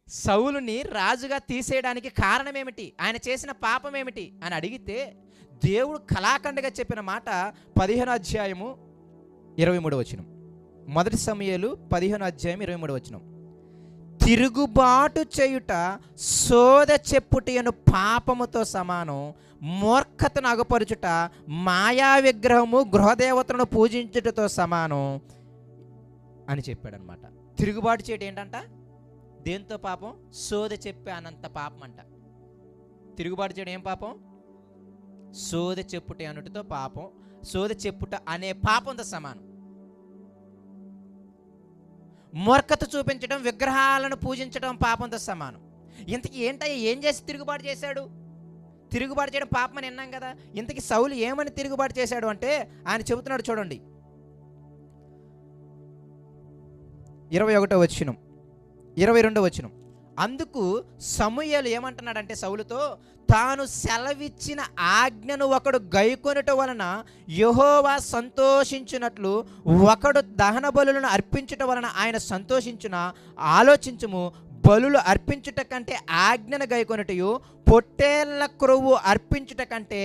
సౌలుని రాజుగా తీసేయడానికి కారణం ఏమిటి, ఆయన చేసిన పాపం ఏమిటి అని అడిగితే దేవుడు కళాఖండగా చెప్పిన మాట 15వ అధ్యాయము 23వ వచనం. 1 సమూయేలు 15వ అధ్యాయం 23వ వచనం. తిరుగుబాటు చేయుట సోద చెప్పుటను పాపముతో సమానం, మూర్ఖతను అగపరుచుట మాయా విగ్రహము గృహదేవతలను పూజించుటతో సమానం అని చెప్పాడనమాట. తిరుగుబాటు చేయటం ఏంటంట? దేంతో పాపం? సోద చెప్పే అనంత పాపం అంట. తిరుగుబాటు చేయడం ఏం పాపం? సోద చెప్పుట అనుటితో పాపం. సోద చెప్పుట అనే పాపంతో సమానం. మూర్ఖత చూపించడం, విగ్రహాలను పూజించడం పాపంతో సమానం. ఇంతకీ ఏంటయ్యా, ఏం చేసి తిరుగుబాటు చేశాడు? తిరుగుబాటు చేయడం పాపం అని విన్నాం కదా. ఇంతకీ సౌలు ఏమని తిరుగుబాటు చేశాడు అంటే ఆయన చెబుతున్నాడు చూడండి. 21వ వచనం, 22వ వచనం. అందుకు సమూయేలు ఏమంటున్నాడంటే సౌలుతో, తాను సెలవిచ్చిన ఆజ్ఞను ఒకడు గైకొనుట వలన యెహోవా సంతోషించినట్లు ఒకడు దహన బలులను అర్పించుట వలన ఆయన సంతోషించున. ఆలోచించుము, బలులు అర్పించుట కంటే ఆజ్ఞను గైకొనుటయు, పొట్టేళ్ల క్రొవ్వు అర్పించుట కంటే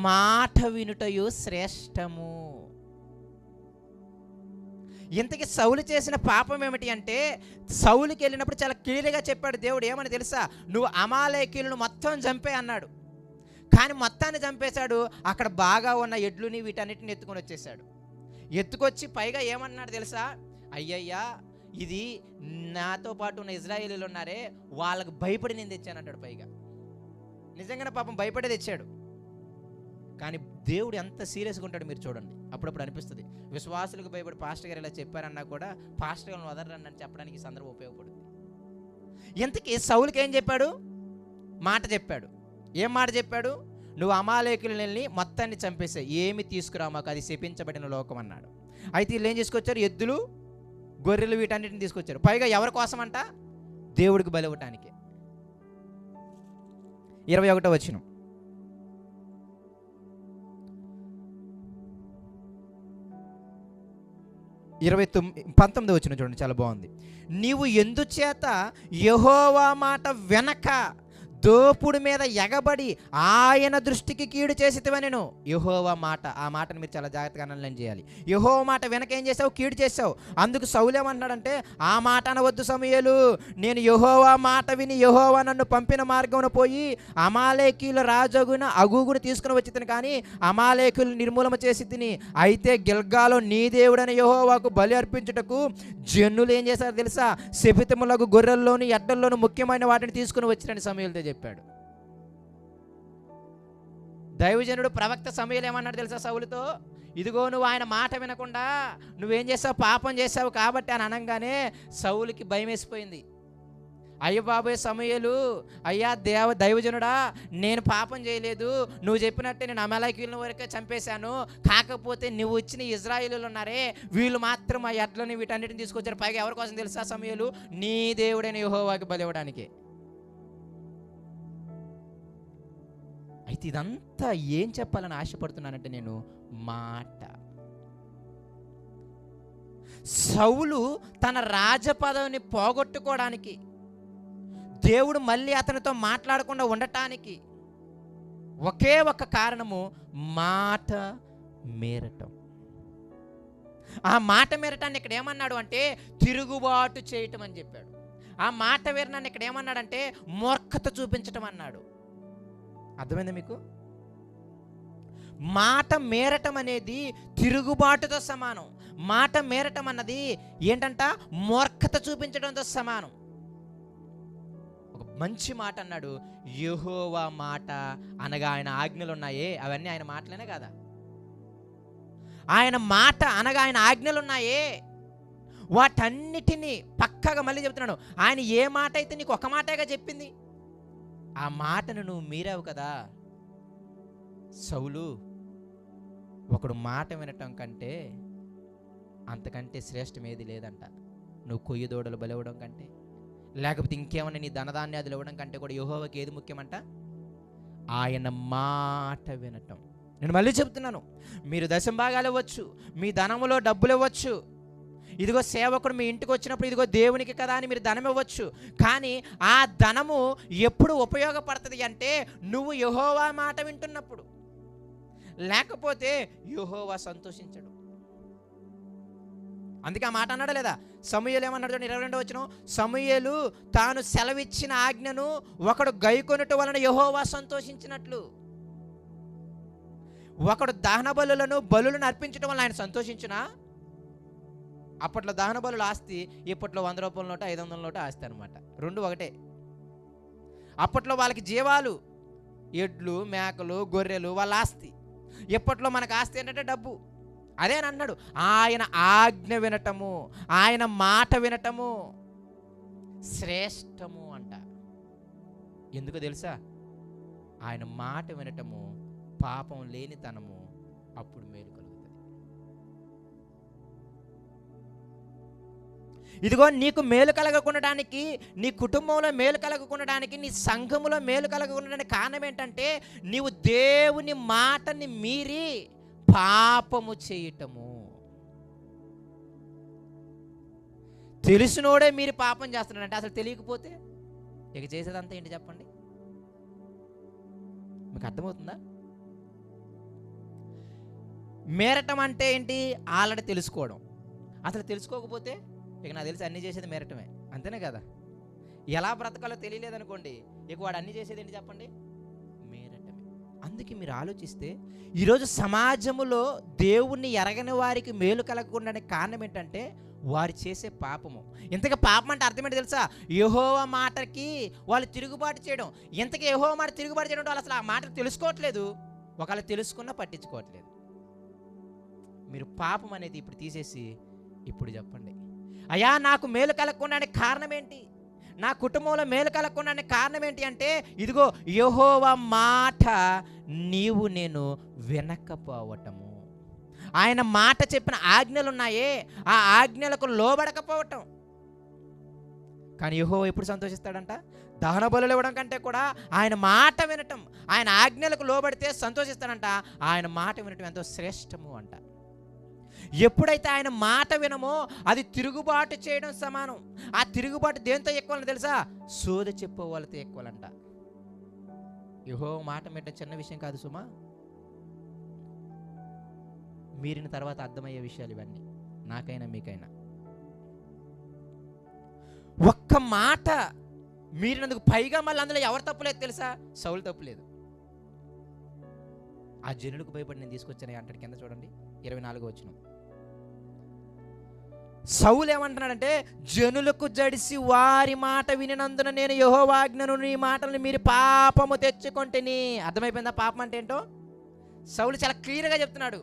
మాట వినుటయు శ్రేష్టము. ఇంతకీ సౌలు చేసిన పాపం ఏమిటి అంటే, సౌలుకి వెళ్ళినప్పుడు చాలా క్లియర్గా చెప్పాడు దేవుడు. ఏమని తెలుసా? నువ్వు అమాలేకీయులను మొత్తం చంపే అన్నాడు. కానీ మొత్తాన్ని చంపేశాడు. అక్కడ బాగా ఉన్న ఎడ్లుని వీటన్నిటిని ఎత్తుకొని వచ్చేసాడు. ఎత్తుకొచ్చి పైగా ఏమన్నాడు తెలుసా? అయ్యయ్యా, ఇది నాతో పాటు ఉన్న ఇజ్రాయేలీలు ఉన్నారే, వాళ్ళకు భయపడి నేను తెచ్చానంటాడు. పైగా నిజంగానే పాపం భయపడే తెచ్చాడు. కానీ దేవుడు ఎంత సీరియస్గా ఉంటాడు మీరు చూడండి. అప్పుడప్పుడు అనిపిస్తుంది, విశ్వాసులకు భయపడి పాస్టర్ గారు ఇలా చెప్పారన్నా కూడా పాస్టర్ గారిని వదలరని అని చెప్పడానికి ఈ సందర్భం ఉపయోగపడుతుంది. ఇంతకీ సౌలుకి ఏం చెప్పాడు? మాట చెప్పాడు. ఏం మాట చెప్పాడు? నువ్వు అమాలేకులను వెళ్ళి మొత్తాన్ని చంపేసాయి, ఏమి తీసుకురా మాకు, అది శపించబడిన లోకం అన్నాడు. అయితే వీళ్ళు ఏం చేసుకొచ్చారు? ఎద్దులు, గొర్రెలు వీటన్నిటిని తీసుకొచ్చారు. పైగా ఎవరి కోసం అంట? దేవుడికి బలి ఇవ్వటానికి. 21వ వచనం. 19వ వచనం చూడండి, చాలా బాగుంది. నీవు ఎందుచేత యెహోవా మాట వెనక దోపుడు మీద ఎగబడి ఆయన దృష్టికి కీడు చేసితివనెను. యెహోవా మాట, ఆ మాటను మీరు చాలా జాగ్రత్తగా అనలైన్ చేయాలి. యెహోవా మాట వెనక ఏం చేసావు? కీడు చేసావు. అందుకు సౌలు ఏమంటున్నాడంటే, ఆ మాట అనవద్దు సమూయేలు, నేను యెహోవా మాట విని యెహోవా నన్ను పంపిన మార్గమున పోయి అమాలేకీయుల రాజగున అగూగును తీసుకుని వచ్చి తిని, కానీ అమాలేకీయులు నిర్మూలన చేసి తిని. అయితే గిల్గాలో నీ దేవుడైన యెహోవాకు బలి అర్పించుటకు జనులు ఏం చేశారు తెలుసా? శపితములకు గొర్రెల్లోను ఎడ్డల్లోను ముఖ్యమైన వాటిని తీసుకుని వచ్చిరని సమూయేలుతో చెప్పాడు. దైవజనుడు ప్రవక్త సమూయేలు ఏమన్నాడు తెలుసా సౌలుతో? ఇదిగో నువ్వు ఆయన మాట వినకుండా నువ్వేం చేసావు? పాపం చేసావు కాబట్టి అని అనగానే సౌలుకి భయం వేసిపోయింది. అయ్య బాబోయ్ సమూయేలు, అయ్యా దైవజనుడా, నేను పాపం చేయలేదు, నువ్వు చెప్పినట్టే నేను అమాలేకీయుల వరకే చంపేశాను, కాకపోతే నువ్వు ఇచ్చిన ఇజ్రాయేలీలు ఉన్నారే, వీళ్ళు మాత్రం ఆ ఎడ్లని వీటన్నిటిని తీసుకొచ్చారు. పైగా ఎవరి కోసం తెలుసా సమూయేలు? నీ దేవుడైన యెహోవాకి బలి ఇవ్వడానికి. అయితే ఇదంతా ఏం చెప్పాలని ఆశపడుతున్నానంటే నేను మాట. సౌలు తన రాజపదవిని పోగొట్టుకోవడానికి, దేవుడు మళ్ళీ అతనితో మాట్లాడకుండా ఉండటానికి ఒకే ఒక కారణము, మాట మీరటం. ఆ మాట మీరటాన్ని ఇక్కడ ఏమన్నాడు అంటే తిరుగుబాటు చేయటం అని చెప్పాడు. ఆ మాట మీరనాన్ని ఇక్కడ ఏమన్నాడంటే మూర్ఖత చూపించటం అన్నాడు. అర్థమైందా మీకు? మాట మేరటం అనేది తిరుగుబాటుతో సమానం. మాట మేరటం అన్నది ఏంటంట? మూర్ఖత చూపించడంతో సమానం. ఒక మంచి మాట అన్నాడు, యెహోవా మాట అనగా ఆయన ఆజ్ఞలు ఉన్నాయే, అవన్నీ ఆయన మాటలేనే కదా. ఆయన మాట అనగా ఆయన ఆజ్ఞలు ఉన్నాయే, వాటన్నిటినీ పక్కగా మళ్ళీ చెప్తున్నాడు. ఆయన ఏ మాట అయితే నీకు ఒక మాటగా చెప్పింది, ఆ మాటను నువ్వు మీరావు కదా. సౌలు, ఒకడు మాట వినటం కంటే అంతకంటే శ్రేష్టం ఏది లేదంట. నువ్వు కొయ్యి దూడలు బలివ్వడం కంటే, లేకపోతే ఇంకేమన్నా నీ ధనధాన్యాదులు ఇవ్వడం కంటే కూడా యెహోవాకి ఏది ముఖ్యమంట? ఆయన మాట వినటం. నేను మళ్ళీ చెప్తున్నాను, మీరు దశంభాగాలు ఇవ్వచ్చు, మీ ధనములో డబ్బులు ఇవ్వచ్చు, ఇదిగో సేవకుడు మీ ఇంటికి వచ్చినప్పుడు ఇదిగో దేవునికి కదా అని మీరు ధనం ఇవ్వచ్చు. కానీ ఆ ధనము ఎప్పుడు ఉపయోగపడుతుంది అంటే నువ్వు యెహోవా మాట వింటున్నప్పుడు, లేకపోతే యెహోవా సంతోషించడు. అందుకే ఆ మాట అన్నాడా లేదా? సమూయేలు ఏమన్నాడు చూడండి, 22వ వచనం. సమూయేలు తాను సెలవిచ్చిన ఆజ్ఞను ఒకడు గైకొనుట వలన యెహోవా సంతోషించినట్లు. ఒకడు దహన బలులను అర్పించడం వల్ల ఆయన సంతోషించునా? అప్పట్లో దహన బలుల ఆస్తి, ఇప్పట్లో 100 రూపాయల నోట 500 నోట ఆస్తి అనమాట. రెండు ఒకటే. అప్పట్లో వాళ్ళకి జీవాలు, ఎడ్లు, మేకలు, గొర్రెలు వాళ్ళ ఆస్తి. ఇప్పట్లో మనకు ఆస్తి ఏంటంటే డబ్బు. అదే అన్నాడు, ఆయన ఆజ్ఞ వినటము, ఆయన మాట వినటము శ్రేష్టము అంట. ఎందుకు తెలుసా? ఆయన మాట వినటము పాపం లేనితనము, అప్పుడు మేలు కలుగుతుంది. ఇదిగో నీకు మేలు కలగకుండడానికి, నీ కుటుంబంలో మేలు కలగకుండడానికి, నీ సంఘములో మేలు కలగకుండడానికి కారణం ఏంటంటే నీవు దేవుని మాటని మీరి పాపము చేయటము. తెలిసినోడే మీరు పాపం చేస్తున్నాడంటే అసలు తెలియకపోతే ఇక చేసేదంతా ఏంటి చెప్పండి? మీకు అర్థమవుతుందా? మేరటం అంటే ఏంటి? ఆల్రెడీ తెలుసుకోవడం. అసలు తెలుసుకోకపోతే ఇక నాకు తెలిసి అన్నీ చేసేది మేరటమే, అంతేనే కదా? ఎలా బ్రతకాలో తెలియలేదనుకోండి, ఇక వాడు అన్నీ చేసేది ఏంటి చెప్పండి? మేరటమే. అందుకే మీరు ఆలోచిస్తే ఈరోజు సమాజంలో దేవుణ్ణి ఎరగని వారికి మేలు కలగకుండానే కారణం ఏంటంటే వారు చేసే పాపము. ఇంతకీ పాపం అంటే అర్థం ఏంటి తెలుసా? యెహోవా మాటకి వాళ్ళు తిరుగుబాటు చేయడం. ఇంతకీ యెహోవా మాట తిరుగుబాటు చేయడం వాళ్ళు అసలు ఆ మాటలు తెలుసుకోవట్లేదు, ఒకవేళ తెలుసుకున్నా పట్టించుకోవట్లేదు. మీరు పాపం అనేది ఇప్పుడు తీసేసి ఇప్పుడు చెప్పండి, అయ్యా నాకు మేలు కలగకుండానే కారణం ఏంటి, నా కుటుంబంలో మేలు కలగకుండానే కారణం ఏంటి అంటే ఇదిగో యెహోవా మాట నీవు నేను వినకపోవటము. ఆయన మాట చెప్పిన ఆజ్ఞలు ఉన్నాయే, ఆ ఆజ్ఞలకు లోబడకపోవటం. కానీ యెహోవా ఎప్పుడు సంతోషిస్తాడంట? దహన బలులు ఇవ్వడం కంటే కూడా ఆయన మాట వినటం, ఆయన ఆజ్ఞలకు లోబడితే సంతోషిస్తాడంట. ఆయన మాట వినటం ఎంతో శ్రేష్టము అంట. ఎప్పుడైతే ఆయన మాట వినమో అది తిరుగుబాటు చేయడం సమానం. ఆ తిరుగుబాటు దేంతో ఎక్కువ తెలుసా? సోద చెప్పే వాళ్ళతో ఎక్కువలంట. యెహోవా మాట మీద చిన్న విషయం కాదు సుమా. మీరిన తర్వాత అర్థమయ్యే విషయాలు ఇవన్నీ, నాకైనా మీకైనా. ఒక్క మాట మీరినందుకు పైగా మళ్ళీ అందులో ఎవరు తప్పులేదు తెలుసా? సౌలు తప్పులేదు. ఆ జనులకు భయపడి నేను తీసుకొచ్చాను అంటాడు కింద చూడండి, 24వ వచనం. సౌలు ఏమంటున్నాడంటే జనులకు జడిసి వారి మాట వినినందున నేను యెహోవా ఆజ్ఞను నీ మాటలను మీరు పాపము తెచ్చుకొంటిని. అర్థమైపోయిందా పాపం అంటే ఏంటో? సౌలు చాలా క్లియర్గా చెప్తున్నాడు,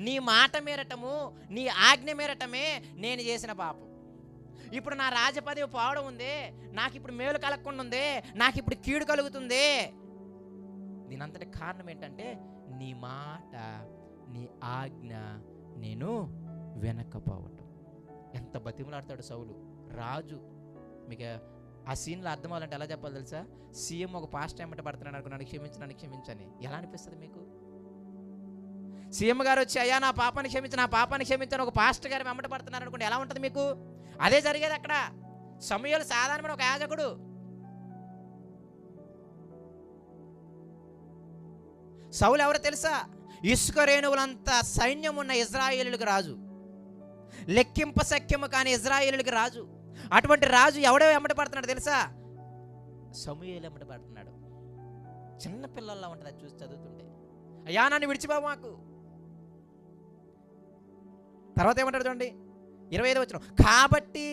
నీ మాట మేరటము, నీ ఆజ్ఞ మేరటమే నేను చేసిన పాపం. ఇప్పుడు నా రాజపదవి పోవడం ఉంది, నాకు ఇప్పుడు మేలు కలగకుండా ఉంది, నాకు ఇప్పుడు కీడు కలుగుతుంది. దీనంతటి కారణం ఏంటంటే నీ మాట, నీ ఆజ్ఞ నేను వినకపోవటం. ఎంత బతిమలాడతాడు సౌలు. రాజు, మీకు ఆ సీన్లో అర్థం అవ్వాలంటే ఎలా చెప్పాలి తెలుసా? సీఎం ఒక పాస్టర్ ఏమంటే పడుతున్నాడు అనుకున్నాను, క్షమించని క్షమించని. ఎలా అనిపిస్తుంది మీకు? సీఎం గారు వచ్చి అయ్యా నా పాపాన్ని క్షమించు, నా పాపాన్ని క్షమించని ఒక పాస్టర్ గారు వెంబట పడుతున్నారు అనుకోండి, ఎలా ఉంటుంది మీకు? అదే జరిగేది అక్కడ. సమూయేలు సాధారణమైన ఒక యాజకుడు. సౌలు ఎవరో తెలుసా? ఇసుక రేణువులంత సైన్యం ఉన్న ఇజ్రాయేలులకు రాజు, లెక్కింప సఖ్యము కానీ ఇజ్రాయేలులకు రాజు. అటువంటి రాజు ఎవడో వెంబట పడుతున్నాడు తెలుసా? సమూయేలు వెంబట పడుతున్నాడు. చిన్న పిల్లల్లా ఉంటుంది అది చూసి చదువుతుంటే, అయ్యా నన్ను విడిచిపోవు మాకు. తర్వాత ఏమంటాడు చూడండి, 25వ వచనం. కాబట్టి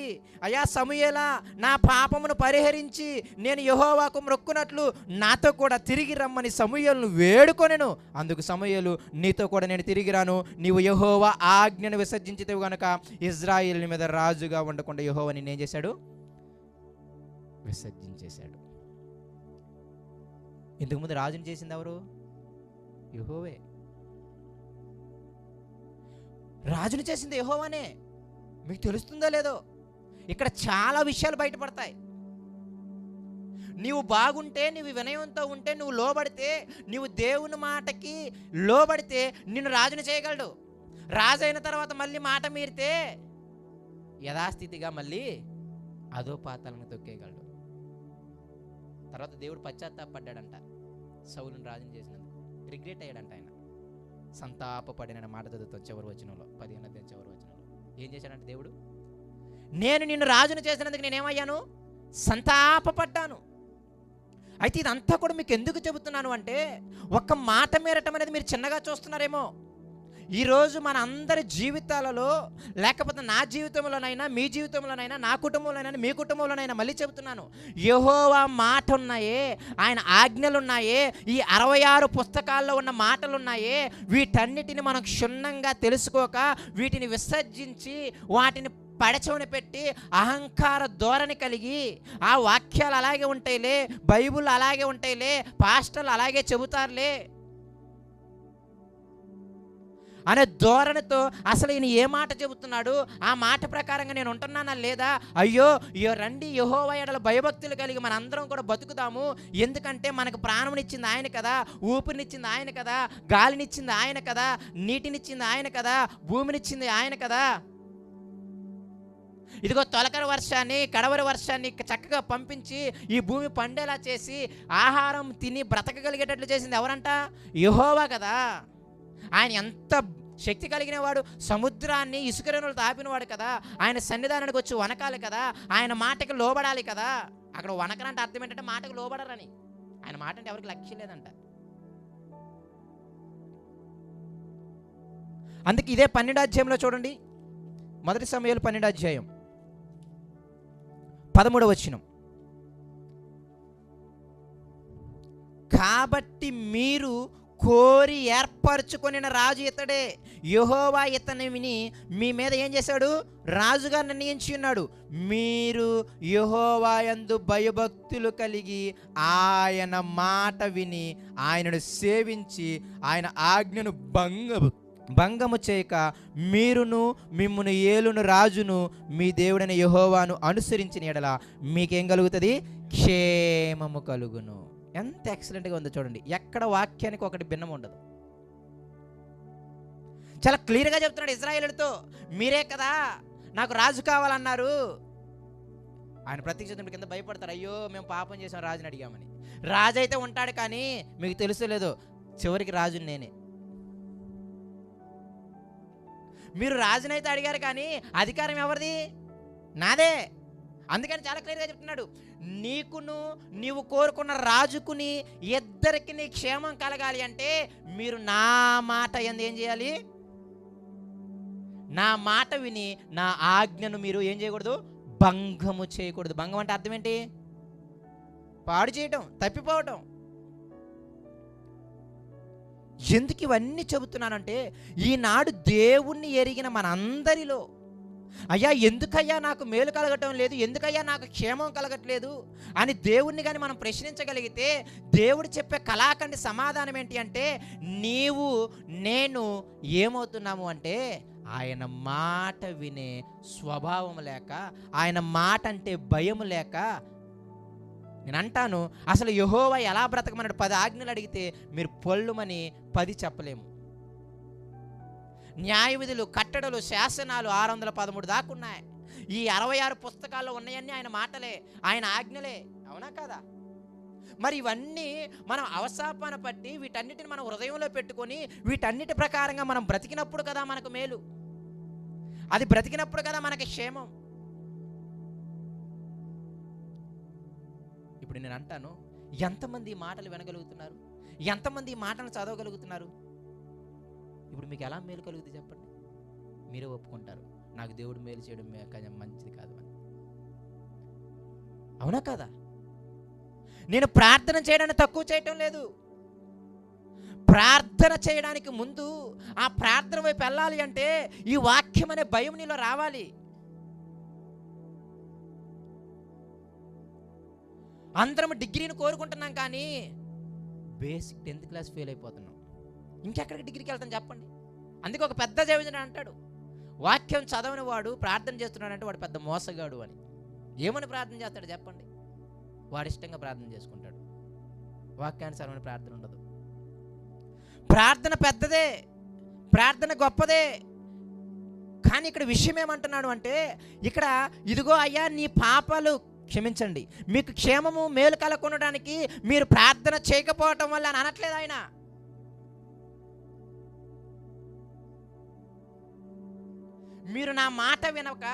అయ్యా సమూయేలా నా పాపమును పరిహరించి నేను యెహోవాకు మొక్కునట్లు నాతో కూడా తిరిగి రమ్మని సమూయేలును వేడుకొనెను. అందుకు సమూయేలు నీతో కూడా నేను తిరిగి రాను, నీవు యెహోవా ఆజ్ఞను విసర్జించితివి గనుక ఇజ్రాయేలు మీద రాజుగా ఉండకుండా యెహోవా నిన్ను ఏం చేశాడు? విసర్జించేశాడు. ఇంతకుముందు రాజుని చేసింది ఎవరు? యెహోవే. రాజుని చేసింది యెహోవానే. మీకు తెలుస్తుందో లేదో, ఇక్కడ చాలా విషయాలు బయటపడతాయి. నీవు బాగుంటే, నీవు వినయంతో ఉంటే, నువ్వు లోబడితే, నీవు దేవుని మాటకి లోబడితే నిన్ను రాజుని చేయగలడు. రాజు అయిన తర్వాత మళ్ళీ మాట మీరితే యథాస్థితిగా మళ్ళీ అదో పాతాలను తొక్కేయగలడు. తర్వాత దేవుడు పశ్చాత్తాపడ్డాడంట సౌలుని రాజుని చేసినందుకు. రిగ్రెట్ అయ్యాడంట ఆయన. సంతాపపడిన మాట చదువుతాం చివరి వచనంలో, 15వ అధ్యాయం చివరి వచనంలో. ఏం చేశాడంటే దేవుడు, నేను నిన్ను రాజును చేసినందుకు నేనేమయ్యాను, సంతాపపడ్డాను. అయితే ఇదంతా కూడా మీకు ఎందుకు చెబుతున్నాను అంటే, ఒక్క మాట మీరటం అనేది మీరు చిన్నగా చూస్తున్నారేమో. ఈరోజు మన అందరి జీవితాలలో, లేకపోతే నా జీవితంలోనైనా, మీ జీవితంలోనైనా, నా కుటుంబంలోనైనా, మీ కుటుంబంలోనైనా, మళ్ళీ చెబుతున్నాను, యెహోవా మాట ఉన్నాయే, ఆయన ఆజ్ఞలు ఉన్నాయే, ఈ 66 పుస్తకాల్లో ఉన్న మాటలు ఉన్నాయే, వీటన్నిటిని మనం క్షుణ్ణంగా తెలుసుకోక వీటిని విసర్జించి వాటిని పడచోని పెట్టి అహంకార ధోరణి కలిగి, ఆ వాక్యాలు అలాగే ఉంటాయిలే, బైబుల్ అలాగే ఉంటాయిలే, పాస్టర్లు అలాగే చెబుతారులే అనే ధోరణితో అసలు ఈయన ఏ మాట చెబుతున్నాడు, ఆ మాట ప్రకారంగా నేను ఉంటున్నానా లేదా, అయ్యో రండి యెహోవా యెడల భయభక్తులు కలిగి మన అందరం కూడా బతుకుదాము, ఎందుకంటే మనకు ప్రాణమునిచ్చింది ఆయన కదా, ఊపిరినిచ్చింది ఆయన కదా, గాలినిచ్చింది ఆయన కదా, నీటినిచ్చింది ఆయన కదా, భూమినిచ్చింది ఆయన కదా. ఇదిగో తొలకరి వర్షాన్ని, కడవరి వర్షాన్ని చక్కగా పంపించి ఈ భూమి పండేలా చేసి ఆహారం తిని బ్రతకగలిగేటట్లు చేసింది ఎవరంట, యెహోవా కదా. ఆయన ఎంత శక్తి కలిగిన వాడు, సముద్రాన్ని ఇసుక రేణులు తాపినవాడు కదా, ఆయన సన్నిధానానికి వచ్చి వనకాలి కదా, ఆయన మాటకి లోబడాలి కదా. అక్కడ వనకరంటే అర్థం ఏంటంటే మాటకు లోబడరని, ఆయన మాట అంటే ఎవరికి లక్ష్యం లేదంట. అందుకే ఇదే 12వ అధ్యాయంలో చూడండి, మొదటి సమూయేలు 12వ అధ్యాయం 13వ వచనం. కాబట్టి మీరు కోరి ఏర్పరచుకొనిన రాజు ఇతడే, యెహోవా ఇతనిని మీ మీద ఏం చేశాడు, రాజుగా నిర్ణయించి ఉన్నాడు. మీరు యెహోవా యందు భయభక్తులు కలిగి ఆయన మాట విని ఆయనను సేవించి ఆయన ఆజ్ఞను భంగము చేయక మీరును మిమ్మును ఏలును రాజును మీ దేవుడైన యెహోవాను అనుసరించిన ఎడల మీకేం కలుగుతుంది, క్షేమము కలుగును. ఎంత ఎక్సలెంట్గా ఉందో చూడండి, ఎక్కడ వాక్యానికి ఒకటి భిన్నం ఉండదు. చాలా క్లియర్గా చెప్తున్నాడు ఇశ్రాయేలుతో, మీరే కదా నాకు రాజు కావాలన్నారు. ఆయన ప్రత్యక్ష కింద భయపడతారు, అయ్యో మేము పాపం చేసాం రాజుని అడిగామని. రాజు అయితే ఉంటాడు, కానీ మీకు తెలుసు లేదో చివరికి రాజుని నేనే. మీరు రాజునైతే అడిగారు, కానీ అధికారం ఎవరిది, నాదే. అందుకని చాలా క్లియర్గా చెప్తున్నాడు, నీవు కోరుకున్న రాజుకుని ఇద్దరికి నీ క్షేమం కలగాలి అంటే మీరు నా మాట ఏం చేయాలి, నా మాట విని నా ఆజ్ఞను మీరు ఏం చేయకూడదు, భంగము చేయకూడదు. భంగం అంటే అర్థం ఏంటి, పాడు చేయటం, తప్పిపోవటం. ఎందుకు ఇవన్నీ చెబుతున్నానంటే, ఈనాడు దేవుణ్ణి ఎరిగిన మనందరిలో, అయ్యా ఎందుకయ్యా నాకు మేలు కలగటం లేదు, ఎందుకయ్యా నాకు క్షేమం కలగట్లేదు అని దేవుణ్ణి కానీ మనం ప్రశ్నించగలిగితే, దేవుడు చెప్పే కళాఖండి సమాధానం ఏంటి అంటే, నీవు నేను ఏమవుతున్నాము అంటే ఆయన మాట వినే స్వభావం లేక, ఆయన మాట అంటే భయం లేక. నేను అంటాను, అసలు యెహోవా ఎలా బ్రతకమన్నాడు, 10 ఆజ్ఞలు అడిగితే మీరు పొల్లుమని 10 చెప్పలేము. న్యాయ విధులు, కట్టడలు, శాసనాలు 613 దాకా ఉన్నాయి. ఈ 66 పుస్తకాల్లో ఉన్నాయన్నీ ఆయన మాటలే, ఆయన ఆజ్ఞలే, అవునా కదా? మరి ఇవన్నీ మనం అవసాపాన పట్టి వీటన్నిటిని మనం హృదయంలో పెట్టుకొని వీటన్నిటి ప్రకారంగా మనం బ్రతికినప్పుడు కదా మనకు మేలు, అది బ్రతికినప్పుడు కదా మనకి క్షేమం. ఇప్పుడు నేను అంటాను, ఎంతమంది ఈ మాటలు వినగలుగుతున్నారు, ఎంతమంది ఈ మాటలు చదవగలుగుతున్నారు? ఇప్పుడు మీకు ఎలా మేలు కలుగుతుంది చెప్పండి? మీరే ఒప్పుకుంటారు, నాకు దేవుడు మేలు చేయడం మంచిది కాదు అని. అవునా కదా? నేను ప్రార్థన చేయడానికి తక్కువ చేయటం లేదు. ప్రార్థన చేయడానికి ముందు ఆ ప్రార్థన వైపు వెళ్ళాలి అంటే ఈ వాక్యం అనే భయం నీలో రావాలి. అందరం డిగ్రీని కోరుకుంటున్నాం, కానీ బేసిక్ 10th క్లాస్ ఫెయిల్ అయిపోతున్నాం. ఇంకెక్కడికి డిగ్రీకి వెళ్తాం చెప్పండి? అందుకే ఒక పెద్ద దేవజనుడు అంటాడు, వాక్యం చదవని వాడు ప్రార్థన చేస్తున్నాడంటే వాడు పెద్ద మోసగాడు అని. ఏమని ప్రార్థన చేస్తాడు చెప్పండి? వాడు ఇష్టంగా ప్రార్థన చేసుకుంటాడు, వాక్యానుసారమైన ప్రార్థన ఉండదు. ప్రార్థన పెద్దదే, ప్రార్థన గొప్పదే, కానీ ఇక్కడ విషయం ఏమంటున్నాడు అంటే, ఇక్కడ ఇదిగో అయ్యా నీ పాపాలు క్షమించండి, మీకు క్షేమము మేలు కలగొనడానికి మీరు ప్రార్థన చేయకపోవటం వల్ల అని అనట్లేదు ఆయన. మీరు నా మాట వినక,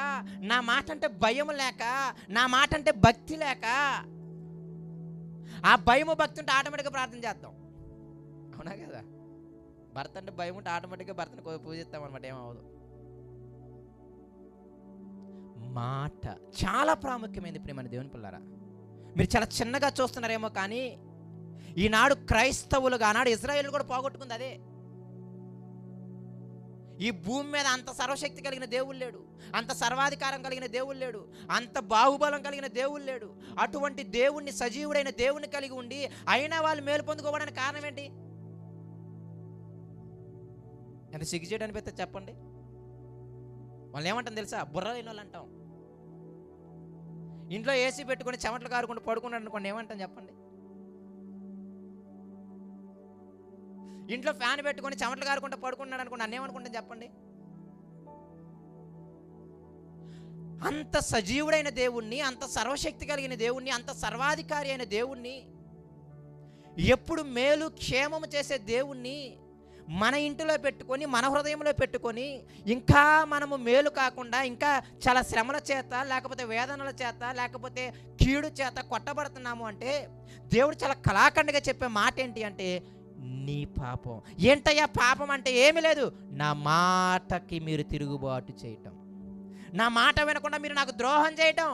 నా మాట అంటే భయం లేక, నా మాట అంటే భక్తి లేక, ఆ భయము భక్తి ఉంటే ఆటోమేటిక్గా ప్రార్థన చేద్దాం, అవునా కదా? భర్త అంటే భయం ఉంటే ఆటోమేటిక్గా భర్తను పూజిస్తాం అనమాట, ఏమవదు. మాట చాలా ప్రాముఖ్యమైనది ప్రియమైన దేవుని పిల్లారా. మీరు చాలా చిన్నగా చూస్తున్నారేమో, కానీ ఈనాడు క్రైస్తవులుగా, ఆనాడు ఇజ్రాయేల్ కూడా పోగొట్టుకుంది అదే. ఈ భూమి మీద అంత సర్వశక్తి కలిగిన దేవుడు లేడు, అంత సర్వాధికారం కలిగిన దేవుడు లేడు, అంత బాహుబలం కలిగిన దేవుడు లేడు. అటువంటి దేవుణ్ణి, సజీవుడైన దేవుణ్ణి కలిగి ఉండి అయినా వాళ్ళు మేలు పొందుకోవడానికి కారణం ఏంటి? ఎంత సిగ్గుచేటు అనిపిస్తే చెప్పండి. వాళ్ళు ఏమంటాం తెలుసా? బుర్ర లేని వాళ్ళు అంటాం. ఇంట్లో ఏసీ పెట్టుకొని చెమటలు కారుకుంటూ పడుకున్నాడు అనుకోండి, ఏమంటాం చెప్పండి? ఇంట్లో ఫ్యాన్ పెట్టుకొని చెమటలు కారుకుంటూ పడుకున్నాడు అనుకోండి, అన్నేమనుకుంటాం చెప్పండి? అంత సజీవుడైన దేవుణ్ణి, అంత సర్వశక్తి కలిగిన దేవుణ్ణి, అంత సర్వాధికారి అయిన దేవుణ్ణి, ఎప్పుడు మేలు క్షేమము చేసే దేవుణ్ణి మన ఇంటిలో పెట్టుకొని, మన హృదయంలో పెట్టుకొని, ఇంకా మనము మేలు కాకుండా ఇంకా చాలా శ్రమల చేత, లేకపోతే వేదనల చేత, లేకపోతే కీడు చేత కొట్టబడుతున్నాము అంటే, దేవుడు చాలా కళాఖండిగా చెప్పే మాట ఏంటి అంటే, నీ పాపం. ఏంటయ్యా పాపం అంటే? ఏమీ లేదు, నా మాటకి మీరు తిరుగుబాటు చేయటం, నా మాట వినకుండా మీరు నాకు ద్రోహం చేయటం.